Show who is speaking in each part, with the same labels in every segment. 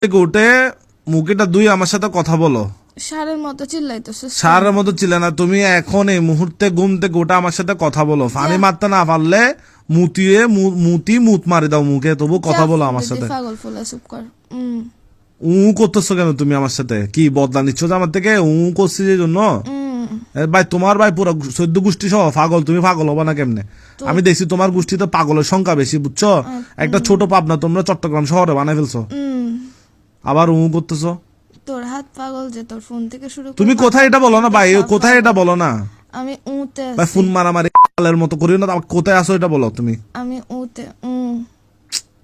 Speaker 1: উঠে মুখেটা দুই আমার সাথে কথা বলো।
Speaker 2: সারের মতো চিল্লাইতেছো।
Speaker 1: সারের মতো চিল্লা না, তুমি এখন এই মুহূর্তে ঘুম থেকে উঠে আমার সাথে কথা বলো। ফানি মারতে না পারলে মুত মারি দাও মুখে, তবু কথা বলো আমার সাথে।
Speaker 2: পাগল ফুলা চুপ কর।
Speaker 1: করতেছো কেন তুমি আমার সাথে? কি বদলা নিচ্ছ যে আমার থেকে? করছি যে জন্য ভাই, তোমার ভাই পুরো 14 গোষ্ঠী সহ পাগল। তুমি পাগল হবা না কেমনে? আমি দেখছি তোমার গোষ্ঠীতে পাগলের সংখ্যা বেশি, বুঝছো? একটা ছোট পাবনা তোমরা চট্টগ্রাম শহরে বানাই ফেলছো, আবার করতেছো।
Speaker 2: তোর হাত পাগল যে, তোর ফোন থেকে শুরু করে
Speaker 1: তুমি কোথায় এটা বলো না ভাই, কোথায় এটা বলো না
Speaker 2: আমি উতে
Speaker 1: ভাই। ফোন মারামারি এর মতো করিও না, কোথায় আসো এটা বলো তুমি।
Speaker 2: আমি উতে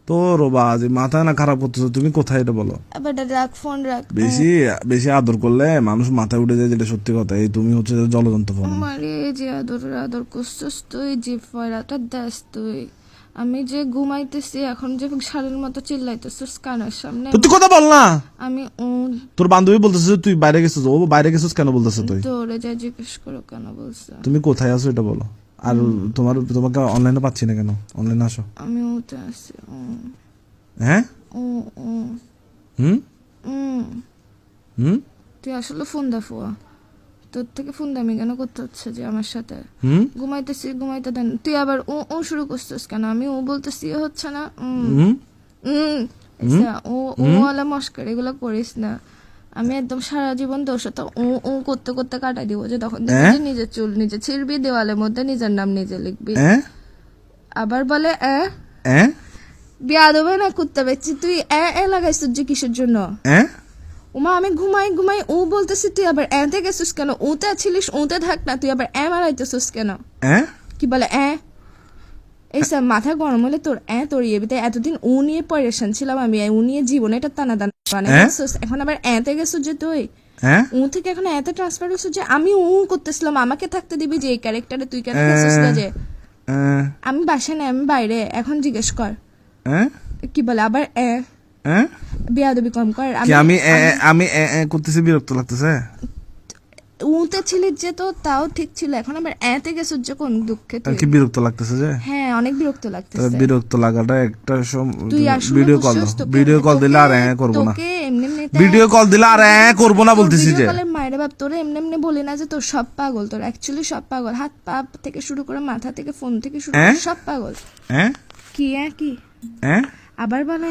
Speaker 1: তোর বাজ মাথা না খারাপ করতেছো, তুমি কোথায় এটা বলো।
Speaker 2: আবার রাখ, ফোন রাখ।
Speaker 1: বেশি বেশি আদর করলে মানুষ মাথায় উঠে যায়, যেটা সত্যি কথা। এই তুমি হচ্ছে জলযন্ত্র ফোন।
Speaker 2: আমারে যে আদর করছিস তুই, যে ফয়রাটা দেস তুই। আমি যে ঘুমাইতেছি এখন, যে শালের মতো চিল্লাইতেছিস কানের সামনে।
Speaker 1: তুই কথা বল না।
Speaker 2: আমি
Speaker 1: তোর বান্ধবী বলতেছে তুই বাইরে গেছিস। ও বাইরে গেছিস কেন বলতেছে? তুই
Speaker 2: তোরে যা জিজ্ঞেস করো কেন বলছে।
Speaker 1: তুমি কোথায় আছো এটা বলো। আর তোমাকে অনলাইনে পাচ্ছি না কেন? অনলাইনে আসো।
Speaker 2: আমি উঠে আসি।
Speaker 1: হ্যাঁ হুম হুম
Speaker 2: তুই আসলে ফোন দা ফুয়া, তোর থেকে ফোন দামি কেন করতে হচ্ছে যে আমার সাথে? ঘুমাইতেছি, ঘুমাইতে দেন। তুই আবার ও শুরু করছিস কেন? আমি বলতেছি হচ্ছে না। ওয়ালা মস্কার এগুলো করিস না। আমি একদম সারা জীবন তোর সাথে করতে করতে কাটাই দিব, যে তখন দেখবি নিজের চুল নিজে ছিড়বি, দেওয়ালের মধ্যে নিজের নাম নিজে লিখবি। আবার বলে বিয়া দেবে না কুত্তা বেচছি। তুই লাগাইছিস যে কিসের জন্য? ওমা আমি ঘুমাই ঘুমাই বলতেছি, তুই আবার এতে গেছিস কেন? ওতে ছিলিস, ওতে থাক না, তুই আবার মারাইতেছিস কেন? কি বলে এইসব মাথা গরম হলে তোর তরিয়ে তাই। এতদিন নিয়ে পরেশান ছিলাম আমি, নিয়ে জীবনে এটা টানা দানা এখন আবার এতে গেছিস যে তুই। থেকে এখন এতে ট্রান্সফার হয়েছিস যে আমি করতেছিলাম, আমাকে থাকতে দিবি যে এই ক্যারেক্টারে। তুই কেন গেছিস না? যে আমি বাসায় না, আমি বাইরে। এখন জিজ্ঞেস কর কি বলে আবার বিয়াদবি কম কর।
Speaker 1: আমি করতেছি, বিরক্ত লাগতেছে।
Speaker 2: উতে ছিলি যে, তো তাও ঠিক ছিল। এখন আবার এতে গেছিস যে কোন দুঃখে?
Speaker 1: কি বিরক্ত লাগতেছে যে?
Speaker 2: হ্যাঁ অনেক বিরক্ত লাগতেছে।
Speaker 1: বিরক্ত লাগাটা একটা ভিডিও কল দিলে আর করবো না। ভিডিও কল দিলে আর করবো না বলতেছি যে।
Speaker 2: মায়ের বাপ তোরে এমনি এমনি বলি না যে তোর সব পাগল। তোর অ্যাকচুয়ালি সব পাগল, হাত পা থেকে শুরু করে মাথা থেকে ফোন থেকে শুরু করে সব পাগল। কি কি আবার বলে